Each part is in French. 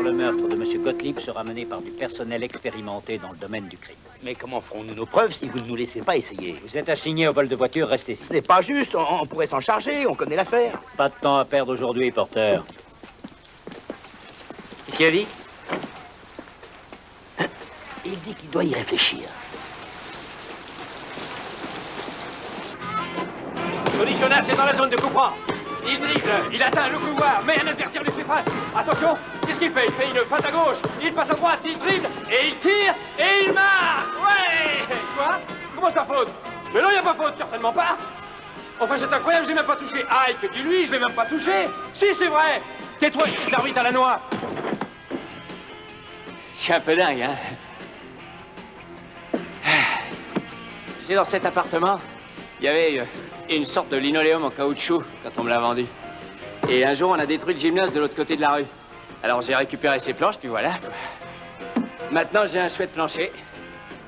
le meurtre de M. Gottlieb sera menée par du personnel expérimenté dans le domaine du crime. Mais comment ferons-nous nos preuves si vous ne nous laissez pas essayer? Vous êtes assigné au vol de voiture, restez-y. Ce n'est pas juste, on pourrait s'en charger, on connaît l'affaire. Pas de temps à perdre aujourd'hui, Porter. Qu'est-ce qu'il a dit? Il dit qu'il doit y réfléchir. Tony Jonas est dans la zone de coup franc. Il dribble, il atteint le couloir, mais un adversaire lui fait face. Attention, qu'est-ce qu'il fait? Il fait une feinte à gauche, il passe à droite, il dribble, et il tire, et il marque. Ouais. Quoi? Comment ça faute? Mais non, il n'y a pas faute, certainement pas. Enfin, c'est incroyable, je l'ai même pas touché. Ike, dis-lui, je l'ai même pas touché. Si, c'est vrai. Tais-toi, je t'arbitre à la noix. Je suis un peu dingue, hein. Tu sais, dans cet appartement, il y avait une sorte de linoléum en caoutchouc quand on me l'a vendu. Et un jour, on a détruit le gymnase de l'autre côté de la rue. Alors j'ai récupéré ces planches, puis voilà. Maintenant, j'ai un chouette plancher.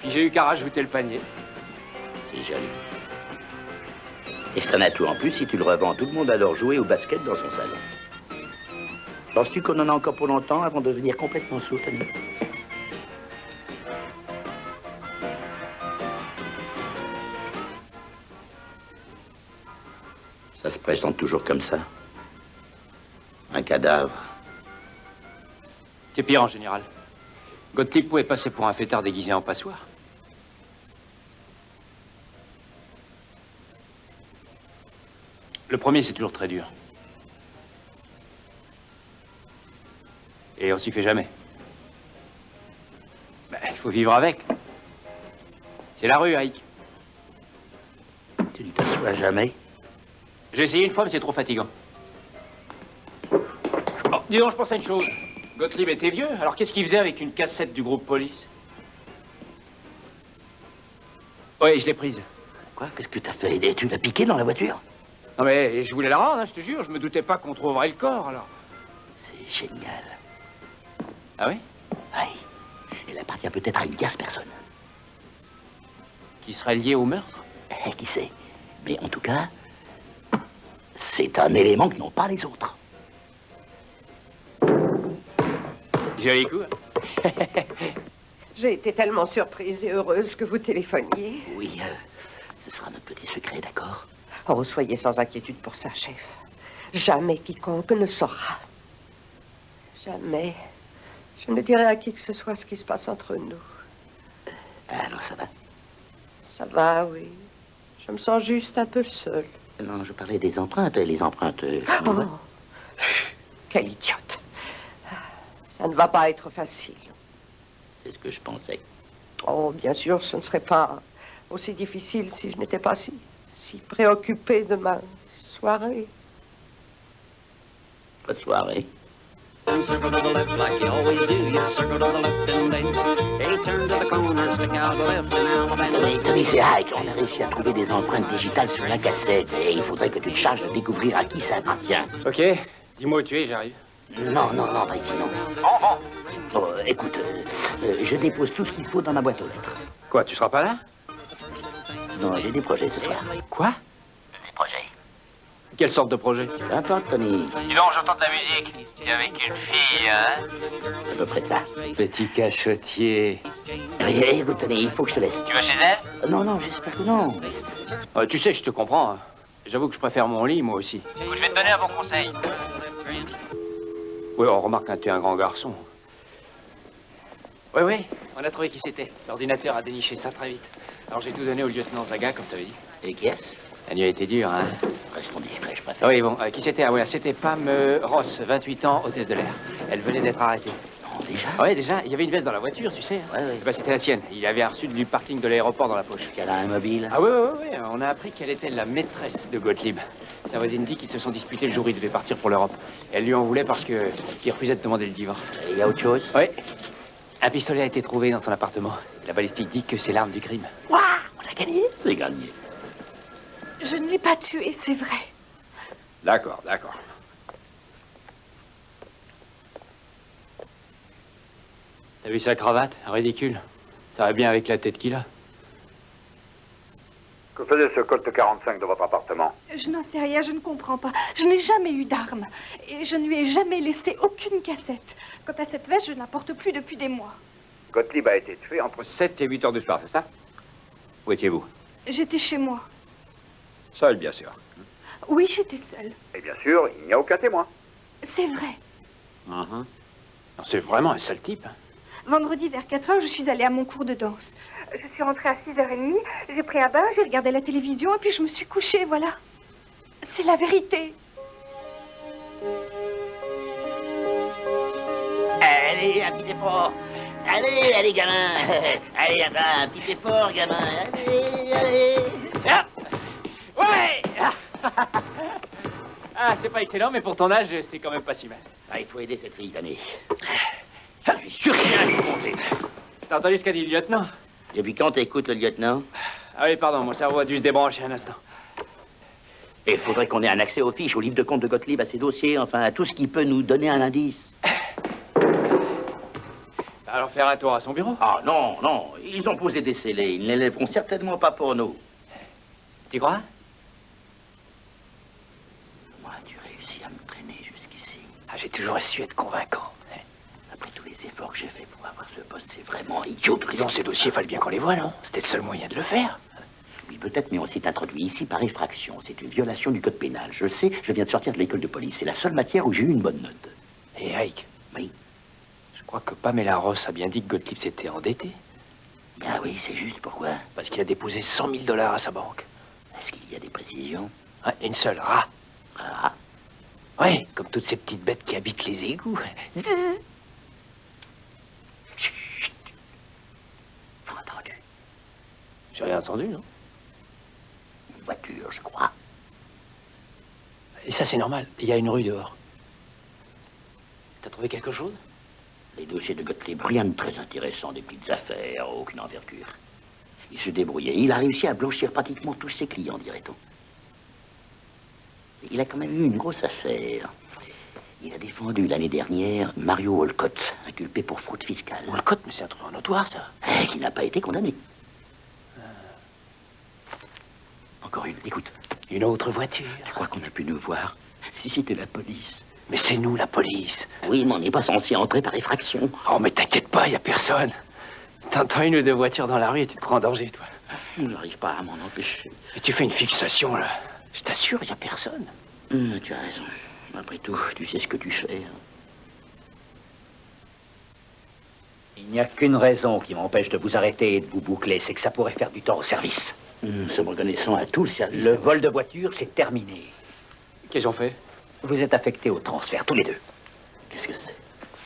Puis j'ai eu qu'à rajouter le panier. C'est joli. Et c'est un atout en plus, si tu le revends, tout le monde adore jouer au basket dans son salon. Penses-tu qu'on en a encore pour longtemps avant de devenir complètement sous, Tony? Ça se présente toujours comme ça. Un cadavre. C'est pire en général. Gottlieb pouvait passer pour un fêtard déguisé en passoire. Le premier, c'est toujours très dur. Et on s'y fait jamais. Ben, il faut vivre avec. C'est la rue, Ike. Tu ne t'assois jamais? J'ai essayé une fois, mais c'est trop fatigant. Oh, dis donc, je pense à une chose. Gottlieb était vieux, alors qu'est-ce qu'il faisait avec une cassette du groupe Police? Oui, je l'ai prise. Quoi? Qu'est-ce que t'as fait? Et tu l'as piqué dans la voiture? Non mais je voulais la rendre, hein, je te jure. Je me doutais pas qu'on trouverait le corps, alors. C'est génial. Ah oui? Oui. Elle appartient peut-être à une tierce personne. Qui serait lié au meurtre? Qui sait? Mais en tout cas, c'est un élément que n'ont pas les autres. Joli coup. Hein? J'ai été tellement surprise et heureuse que vous téléphoniez. Oui, ce sera notre petit secret, d'accord? Oh, soyez sans inquiétude pour ça, chef. Jamais quiconque ne saura. Jamais. Je ne dirai à qui que ce soit ce qui se passe entre nous. Alors, ça va? Ça va, oui. Je me sens juste un peu seule. Non, je parlais des empreintes. Les empreintes... Oh, quelle idiote. Ça ne va pas être facile. C'est ce que je pensais. Oh, bien sûr, ce ne serait pas aussi difficile si je n'étais pas si préoccupée de ma soirée. Bonne soirée. Circle to the left like you always do. You circle to the left and then hey, turn to the corner, stick out the left and Alabama. Tony, c'est Ike. On a réussi à trouver des empreintes digitales sur la cassette. Et il faudrait que tu te charges de découvrir à qui ça appartient. Ok, dis-moi où tu es, j'arrive. Non, pas ici, non. Bon, écoute, je dépose tout ce qu'il faut dans ma boîte aux lettres. Quoi, tu seras pas là? Non, j'ai des projets ce soir. Quoi? Des projets. Quelle sorte de projet? Peu importe, Tony. Dis donc, j'entends de la musique. C'est avec une fille, hein? À peu près ça. Petit cachotier. Écoute, Tony, il faut que je te laisse. Tu vas chez elle? Non, j'espère que non. Tu sais, je te comprends. Hein. J'avoue que je préfère mon lit, moi aussi. Je vais te donner un bon conseil. Oui, on remarque que t'es un grand garçon. Oui, on a trouvé qui c'était. L'ordinateur a déniché ça très vite. Alors j'ai tout donné au lieutenant Zaga, comme t'avais dit. Et qui est-ce? La nuit a été dure, hein. Restons discrets, je préfère. Ah oui, bon, qui c'était? Ah ouais, c'était Pam Ross, 28 ans, hôtesse de l'air. Elle venait d'être arrêtée. Non, déjà? Ah ouais, déjà, il y avait une veste dans la voiture, tu sais. Ouais. Eh ben, c'était la sienne. Il avait reçu du parking de l'aéroport dans la poche. Est-ce qu'elle a un mobile? Ah oui, on a appris qu'elle était la maîtresse de Gottlieb. Sa voisine dit qu'ils se sont disputés le jour où il devait partir pour l'Europe. Elle lui en voulait parce qu'il refusait de demander le divorce. Et il y a autre chose? Oui. Un pistolet a été trouvé dans son appartement. La balistique dit que c'est l'arme du crime. Waouh! On a gagné? C'est gagné. Je ne l'ai pas tué, c'est vrai. D'accord. T'as vu sa cravate? Ridicule. Ça va bien avec la tête qu'il a. Que faisait ce Colt 45 dans votre appartement? Je n'en sais rien, je ne comprends pas. Je n'ai jamais eu d'arme. Et je ne lui ai jamais laissé aucune cassette. Quant à cette veste, je ne la porte plus depuis des mois. Gottlieb a été tué entre 7 et 8 heures du soir, c'est ça? Où étiez-vous? J'étais chez moi. Seul, bien sûr. Oui, j'étais seule. Et bien sûr, il n'y a aucun témoin. C'est vrai. Non, c'est vraiment un sale type. Vendredi vers 4 heures, je suis allée à mon cours de danse. Je suis rentrée à 6h30, j'ai pris un bain, j'ai regardé la télévision et puis je me suis couchée, voilà. C'est la vérité. Allez, un petit effort. Allez, allez, gamin. Allez, attends, un petit effort, gamin. Allez, allez. Ah ouais. Ah, c'est pas excellent, mais pour ton âge, c'est quand même pas si mal. Ah, il faut aider cette fille, Tanné. Je suis sûr qu'il y a un coup monté. T'as entendu ce qu'a dit le lieutenant? Depuis quand t'écoutes le lieutenant? Ah oui, pardon, mon cerveau a dû se débrancher un instant. Et il faudrait qu'on ait un accès aux fiches, au livre de compte de Gottlieb, à ses dossiers, enfin à tout ce qui peut nous donner un indice. Alors faire un tour à son bureau? Ah non, non, ils ont posé des scellés, ils ne les lèveront certainement pas pour nous. Tu crois? Moi, tu réussis à me traîner jusqu'ici. Ah, j'ai toujours su être convaincant. Après tous les efforts que j'ai faits pour avoir ce poste, c'est vraiment idiot de risquer. Dans ces dossiers, il fallait bien qu'on les voie, non? C'était le seul moyen de le faire. Oui, peut-être, mais on s'est introduit ici par effraction. C'est une violation du code pénal. Je le sais, je viens de sortir de l'école de police. C'est la seule matière où j'ai eu une bonne note. Et Ike? Oui. Je crois que Pamela Ross a bien dit que Gottlieb s'était endetté. Ah oui, c'est juste, pourquoi? Parce qu'il a déposé 100 000 $ à sa banque. Est-ce qu'il y a des précisions? Ah, une seule, rat. Ah, Ouais, comme toutes ces petites bêtes qui habitent les égouts. Zzz. chut. Pas entendu. J'ai rien entendu, non? Une voiture, je crois. Et ça, c'est normal. Il y a une rue dehors. T'as trouvé quelque chose? Les dossiers de Gottlieb, rien de très intéressant, des petites affaires, aucune envergure. Il se débrouillait. Il a réussi à blanchir pratiquement tous ses clients, dirait-on. Il a quand même eu une grosse affaire. Il a défendu l'année dernière Mario Wolcott, inculpé pour fraude fiscale. Wolcott, mais c'est un truc en notoire, ça. Qui n'a pas été condamné. Encore une, écoute. Une autre voiture. Tu crois qu'on a pu nous voir? Si c'était la police. Mais c'est nous, la police. Oui, mais on n'est pas censé entrer par effraction. Oh, mais t'inquiète pas, y a personne. T'entends une ou deux voitures dans la rue et tu te prends en danger, toi. Je n'arrive pas à m'en empêcher. Et tu fais une fixation, là. Je t'assure, y a personne. Tu as raison. Après tout, tu sais ce que tu fais. Il n'y a qu'une raison qui m'empêche de vous arrêter et de vous boucler, c'est que ça pourrait faire du tort au service. Nous sommes reconnaissants à tout le service. Le vol de voiture, c'est terminé. Qu'est-ce qu'on fait? Vous êtes affectés au transfert, tous les deux. Qu'est-ce que c'est?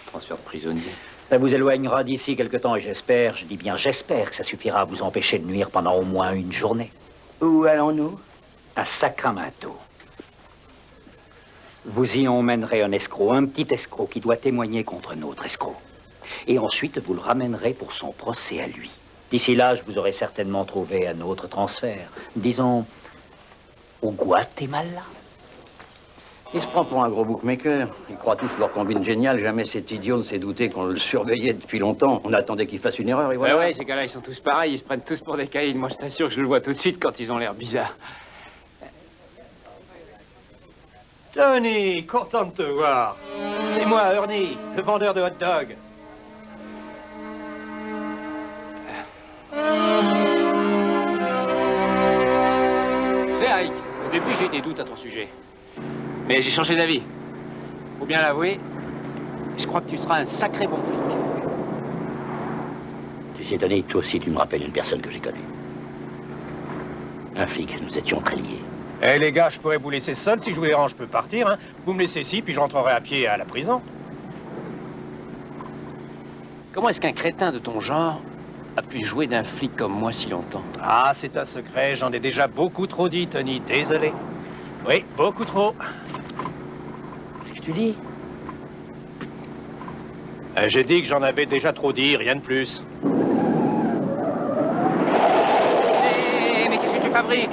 Transfert de prisonnier. Ça vous éloignera d'ici quelque temps et j'espère, je dis bien j'espère, que ça suffira à vous empêcher de nuire pendant au moins une journée. Où allons-nous? À Sacramento. Vous y emmènerez un escroc, un petit escroc qui doit témoigner contre un autre escroc. Et ensuite, vous le ramènerez pour son procès à lui. D'ici là, je vous aurai certainement trouvé un autre transfert. Disons, au Guatemala. Il se prend pour un gros bookmaker. Ils croient tous leur combine géniale. Jamais cet idiot ne s'est douté qu'on le surveillait depuis longtemps. On attendait qu'il fasse une erreur et voilà. Ouais, ces gars-là, ils sont tous pareils. Ils se prennent tous pour des caïds. Moi, je t'assure que je le vois tout de suite quand ils ont l'air bizarres. Tony, content de te voir. C'est moi, Ernie, le vendeur de hot dog. Tu sais, Ike, au début, j'ai eu des doutes à ton sujet. Mais j'ai changé d'avis. Faut bien l'avouer, je crois que tu seras un sacré bon flic. Tu sais, Tony, toi aussi, tu me rappelles une personne que j'ai connue. Un flic, nous étions très liés. Eh les gars, je pourrais vous laisser seul si je vous dérange, je peux partir. Hein. Vous me laissez ici, puis je rentrerai à pied à la prison. Comment est-ce qu'un crétin de ton genre a pu jouer d'un flic comme moi si longtemps? Ah, c'est un secret, j'en ai déjà beaucoup trop dit, Tony, désolé. Oui, beaucoup trop. Qu'est-ce que tu dis? J'ai dit que j'en avais déjà trop dit, rien de plus. Mais qu'est-ce que tu fabriques?